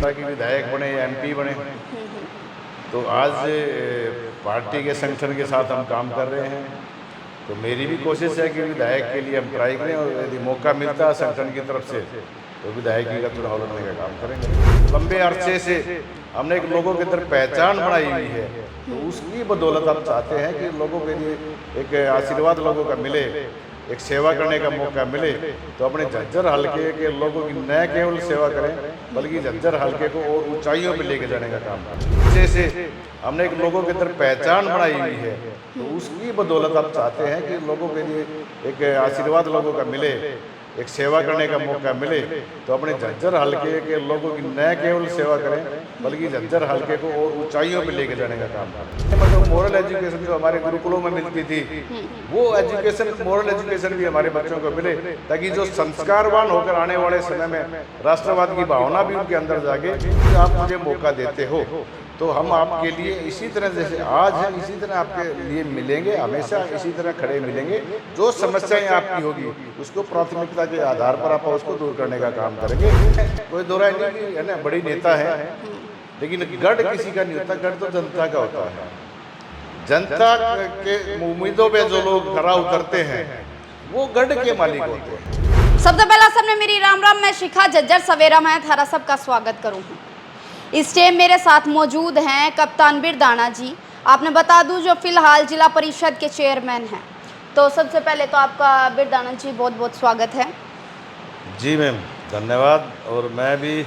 होता कि विधायक बने या एमपी बने। तो आज पार्टी के संगठन के साथ हम काम कर रहे हैं, तो मेरी भी कोशिश है कि विधायक के लिए हम ट्राई करें, और यदि मौका मिलता है संगठन की तरफ से तो विधायकी का चुनाव लड़ने का काम करेंगे। लंबे अरसे से हमने एक लोगों के अंदर पहचान बनाई हुई है, तो उसकी बदौलत हम चाहते हैं कि लोगों के लिए एक आशीर्वाद लोगों का मिले, एक सेवा करने का मौका मिले। तो अपने झज्जर हलके के लोगों की न केवल सेवा करें, बल्कि झज्जर हलके को और ऊंचाइयों पे लेके जाने का काम करें। जैसे हमने एक लोगों के अंदर पहचान बनाई हुई है, तो उसकी बदौलत हम चाहते हैं कि लोगों के लिए एक आशीर्वाद लोगों का मिले, एक सेवा करने का मौका मिले। तो अपने झज्जर हलके के लोगों की न केवल सेवा करें, बल्कि झज्जर हलके को और ऊंचाइयों पे लेके जाने का काम करें। मतलब मोरल एजुकेशन जो हमारे गुरुकुलों में मिलती थी, वो एजुकेशन, मोरल एजुकेशन भी हमारे बच्चों को मिले, ताकि जो संस्कारवान होकर आने वाले समय में राष्ट्रवाद की भावना भी उनके अंदर जागे। कि आप मुझे मौका देते हो तो हम आपके लिए इसी तरह जैसे आज है इसी तरह आपके लिए मिलेंगे, हमेशा इसी तरह खड़े मिलेंगे। जो समस्याएं आपकी होगी उसको प्राथमिकता के आधार पर आप उसको दूर करने का काम करेंगे। कोई दो राय नहीं है ना, बड़ी नेता है, लेकिन गढ़ किसी का नहीं होता, गढ़ तो जनता का होता है। जनता के उम्मीदों पे जो लोग खरा उतरते हैं वो गढ़ के मालिक होते हैं। सबसे पहला सबने मेरी राम राम, मैं शिखा झज्जर सवेरा में थारा सबका स्वागत करूँ। इस टाइम मेरे साथ मौजूद हैं कप्तान बिरदाना जी। आपने बता दूं जो फिलहाल जिला परिषद के चेयरमैन हैं। तो सबसे पहले तो आपका बिरदाना जी बहुत बहुत स्वागत है। जी मैम, धन्यवाद। और मैं भी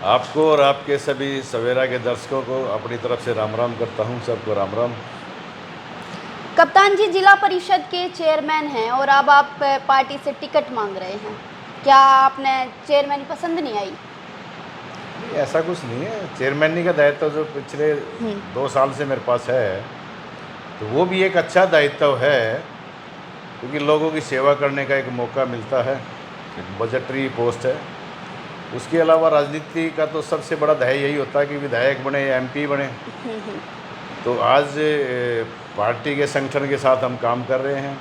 आपको और आपके सभी सवेरा के दर्शकों को अपनी तरफ से राम राम करता हूं। सबको राम राम। कप्तान जी, जिला परिषद के चेयरमैन हैं और अब आप पार्टी से टिकट मांग रहे हैं, क्या आपने चेयरमैन पसंद नहीं आई? ऐसा कुछ नहीं है, चेयरमैनी का दायित्व जो पिछले 2 साल से मेरे पास है, तो वो भी एक अच्छा दायित्व है, क्योंकि लोगों की सेवा करने का एक मौका मिलता है। एक बजटरी पोस्ट है। उसके अलावा राजनीति का तो सबसे बड़ा ध्येय यही होता है कि विधायक बने या एमपी बने। तो आज पार्टी के संगठन के साथ हम काम कर रहे हैं,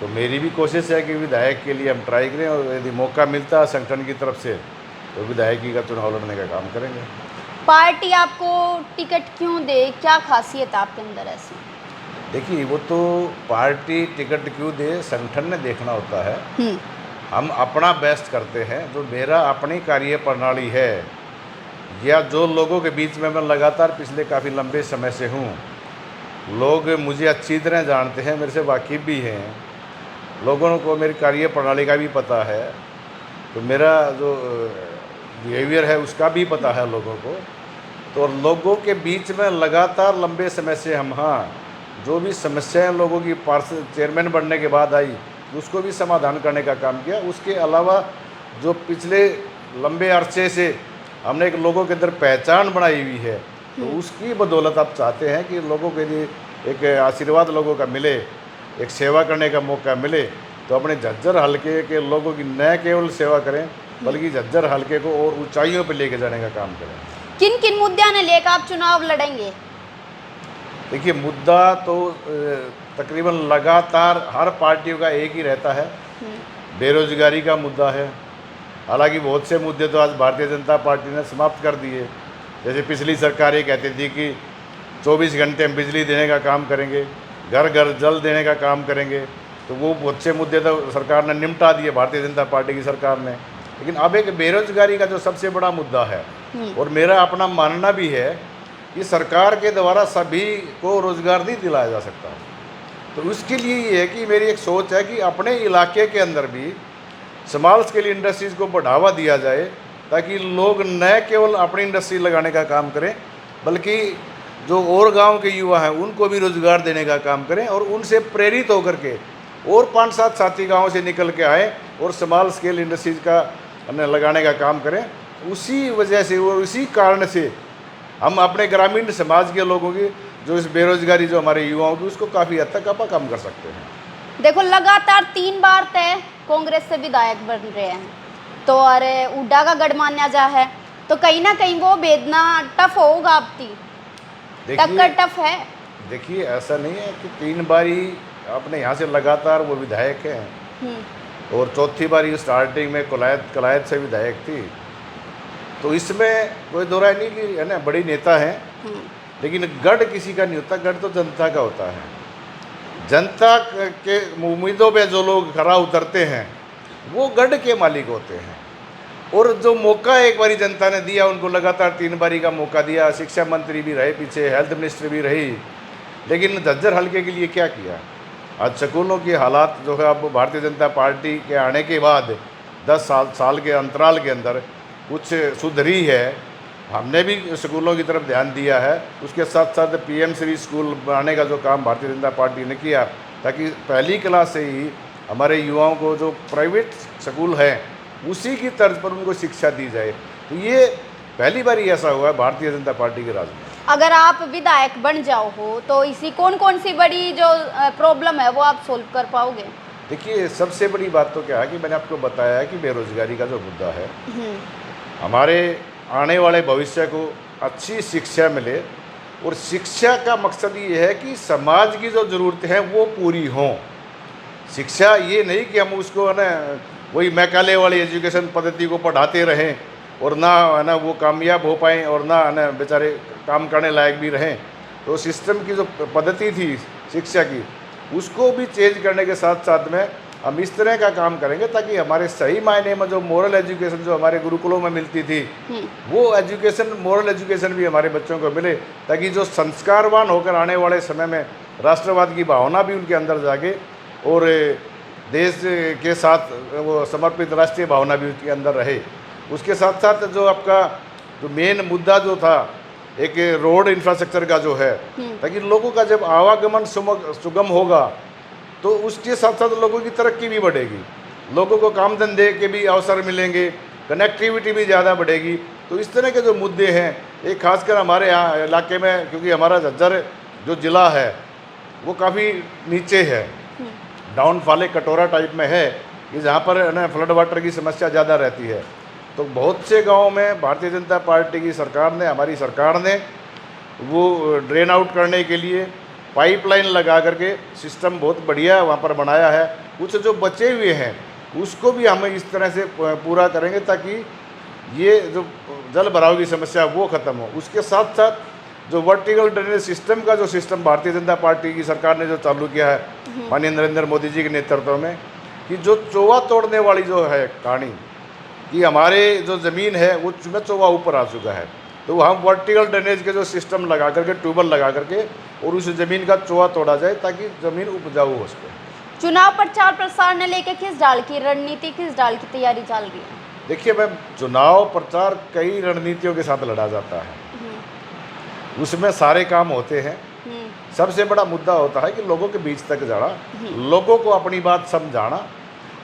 तो मेरी भी कोशिश है कि विधायक के लिए हम ट्राई करें, और यदि मौका मिलता है संगठन की तरफ से तो विधायकी का चुनाव लड़ने का काम करेंगे। पार्टी आपको टिकट क्यों दे, क्या खासियत आपके अंदर ऐसी? देखिए, वो तो पार्टी टिकट क्यों दे संगठन ने देखना होता है। हम अपना बेस्ट करते हैं। जो मेरा अपनी कार्य प्रणाली है, या जो लोगों के बीच में मैं लगातार पिछले काफ़ी लंबे समय से हूँ, लोग मुझे अच्छी तरह जानते हैं, मेरे से वाकिफ़ भी हैं, लोगों को मेरी कार्य प्रणाली का भी पता है, तो मेरा जो बिहेवियर है उसका भी पता है लोगों को। तो लोगों के बीच में लगातार लंबे समय से हम, हाँ, जो भी समस्याएं लोगों की पार्षद चेयरमैन बनने के बाद आई, उसको भी समाधान करने का काम किया। उसके अलावा जो पिछले लंबे अरसे से हमने एक लोगों के अंदर पहचान बनाई हुई है, तो उसकी बदौलत आप चाहते हैं कि लोगों के लिए एक आशीर्वाद लोगों का मिले, एक सेवा करने का मौका मिले। तो अपने झज्जर हलके के लोगों की न केवल सेवा करें, बल्कि झज्जर हलके को और ऊंचाइयों पे लेके जाने का काम करें। किन किन मुद्दों ने लेकर आप चुनाव लड़ेंगे? देखिए, मुद्दा तो तकरीबन लगातार हर पार्टियों का एक ही रहता है, बेरोजगारी का मुद्दा है। हालांकि बहुत से मुद्दे तो आज भारतीय जनता पार्टी ने समाप्त कर दिए। जैसे पिछली सरकार ये कहती थी कि 24 घंटे हम बिजली देने का काम करेंगे, घर घर जल देने का काम करेंगे, तो वो बहुत से मुद्दे तो सरकार ने निपटा दिए, भारतीय जनता पार्टी की सरकार ने। लेकिन अब एक बेरोजगारी का जो सबसे बड़ा मुद्दा है, और मेरा अपना मानना भी है कि सरकार के द्वारा सभी को रोजगार नहीं दिलाया जा सकता। तो उसके लिए ये है कि मेरी एक सोच है कि अपने इलाके के अंदर भी स्मॉल स्केल इंडस्ट्रीज़ को बढ़ावा दिया जाए, ताकि लोग न केवल अपनी इंडस्ट्री लगाने का काम करें, बल्कि जो और गांव के युवा हैं उनको भी रोज़गार देने का काम करें, और उनसे प्रेरित होकर के और 5-7 साथी गाँव से निकल के आए और स्मॉल स्केल इंडस्ट्रीज़ का लगाने का काम करें। उसी वजह से और उसी कारण से हम अपने ग्रामीण समाज के लोगों की जो इस बेरोजगारी जो हमारे युवाओं की, उसको काफ़ी हद तक कम कर सकते हैं। देखो, लगातार 3 बार तय कांग्रेस से विधायक बन रहे हैं, तो अरे उड्डा का गढ़ माना जा है, तो कहीं ना कहीं वो भेजना टफ होगा आपकी, टक्कर टफ है। देखिए, ऐसा नहीं है कि 3 बारी अपने यहाँ से लगातार वो विधायक हैं, और चौथी बारी स्टार्टिंग में कलायत से विधायक थी। तो इसमें कोई दो राय नहीं कि है ना, बड़ी नेता हैं, लेकिन गढ़ किसी का नहीं होता, गढ़ तो जनता का होता है। जनता के उम्मीदों पे जो लोग खरा उतरते हैं वो गढ़ के मालिक होते हैं। और जो मौका एक बारी जनता ने दिया, उनको लगातार 3 बारी का मौका दिया, शिक्षा मंत्री भी रहे पीछे, हेल्थ मिनिस्टर भी रही, लेकिन झज्जर हल्के के लिए क्या किया? आज स्कूलों की हालात जो है, अब भारतीय जनता पार्टी के आने के बाद 10 साल के अंतराल के अंदर कुछ सुधरी है। हमने भी स्कूलों की तरफ ध्यान दिया है। उसके साथ साथ PM श्री स्कूल बनाने का जो काम भारतीय जनता पार्टी ने किया, ताकि पहली क्लास से ही हमारे युवाओं को जो प्राइवेट स्कूल है उसी की तर्ज पर उनको शिक्षा दी जाए। तो ये पहली बार ही ऐसा हुआ है भारतीय जनता पार्टी के राज में। अगर आप विधायक बन जाओ हो तो इसी कौन सी बड़ी जो प्रॉब्लम है वो आप सोल्व कर पाओगे? देखिए, सबसे बड़ी बात तो क्या है कि मैंने आपको बताया है कि बेरोजगारी का जो मुद्दा है, हमारे आने वाले भविष्य को अच्छी शिक्षा मिले। और शिक्षा का मकसद ये है कि समाज की जो ज़रूरतें हैं वो पूरी हों। शिक्षा ये नहीं कि हम उसको है ना वही मैकाले वाली एजुकेशन पद्धति को पढ़ाते रहें और ना है ना वो कामयाब हो पाएँ और ना है ना बेचारे काम करने लायक भी रहें। तो सिस्टम की जो पद्धति थी शिक्षा की, उसको भी चेंज करने के साथ साथ में हम इस तरह का काम करेंगे ताकि हमारे सही मायने में जो मोरल एजुकेशन जो हमारे गुरुकुलों में मिलती थी, वो एजुकेशन, मोरल एजुकेशन भी हमारे बच्चों को मिले, ताकि जो संस्कारवान होकर आने वाले समय में राष्ट्रवाद की भावना भी उनके अंदर जागे और देश के साथ वो समर्पित राष्ट्रीय भावना भी उसके अंदर रहे। उसके साथ साथ जो आपका जो मेन मुद्दा जो था, एक रोड इंफ्रास्ट्रक्चर का जो है, ताकि लोगों का जब आवागमन सुगम होगा तो उसके साथ साथ लोगों की तरक्की भी बढ़ेगी, लोगों को काम धंधे के भी अवसर मिलेंगे, कनेक्टिविटी भी ज़्यादा बढ़ेगी। तो इस तरह के जो मुद्दे हैं, एक खासकर हमारे यहाँ इलाके में, क्योंकि हमारा झज्जर जो ज़िला है वो काफ़ी नीचे है, डाउनफॉल कटोरा टाइप में है, कि जहाँ पर ना फ्लड वाटर की समस्या ज़्यादा रहती है। तो बहुत से गाँव में भारतीय जनता पार्टी की सरकार ने, हमारी सरकार ने वो ड्रेन आउट करने के लिए पाइपलाइन लगा करके सिस्टम बहुत बढ़िया वहाँ पर बनाया है। कुछ जो बचे हुए हैं उसको भी हम इस तरह से पूरा करेंगे ताकि ये जो जल भराव की समस्या वो ख़त्म हो। उसके साथ साथ जो वर्टिकल ड्रेनेज सिस्टम का जो सिस्टम भारतीय जनता पार्टी की सरकार ने जो चालू किया है माननीय नरेंद्र मोदी जी के नेतृत्व में, कि जो चोवा तोड़ने वाली जो है कहानी, कि हमारे जो ज़मीन है वो चोवा ऊपर आ चुका है, तो हम वर्टिकल ड्रेनेज के जो सिस्टम लगा करके, ट्यूबवेल लगा करके और उस ज़मीन का चोवा तोड़ा जाए ताकि ज़मीन उपजाऊ हो सके। चुनाव प्रचार प्रसार ने लेकर किस डाल की रणनीति, किस डाल की तैयारी चल रही है? देखिए मैम, चुनाव प्रचार कई रणनीतियों के साथ लड़ा जाता है, उसमें सारे काम होते हैं। सबसे बड़ा मुद्दा होता है कि लोगों के बीच तक जाना, लोगों को अपनी बात समझाना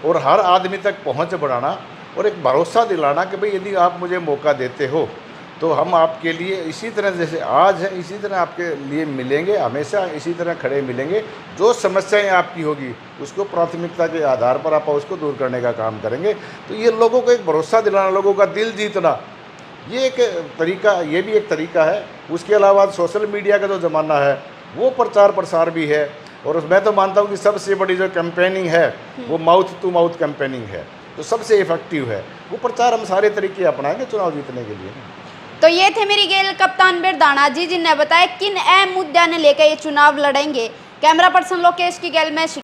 और हर आदमी तक पहुंच बढ़ाना और एक भरोसा दिलाना कि भाई यदि आप मुझे मौका देते हो तो हम आपके लिए इसी तरह जैसे आज है इसी तरह आपके लिए मिलेंगे, हमेशा इसी तरह खड़े मिलेंगे। जो समस्याएं आपकी होगी उसको प्राथमिकता के आधार पर आप उसको दूर करने का काम करेंगे। तो ये लोगों को एक भरोसा दिलाना, लोगों का दिल जीतना, ये एक तरीका, ये भी एक तरीका है। उसके अलावा सोशल मीडिया का जो ज़माना है वो प्रचार प्रसार भी है। और मैं तो मानता हूँ कि सबसे बड़ी जो कैंपेनिंग है वो माउथ टू माउथ कैंपेनिंग है, तो सबसे इफेक्टिव है वो प्रचार। हम सारे तरीके अपनाएंगे चुनाव जीतने के लिए। तो ये थे मेरी गेल कप्तान बिरदाना जी, जिन्हें बताया किन अहम मुद्दों ने लेकर ये चुनाव लड़ेंगे। कैमरा पर्सन लोकेश की गेल में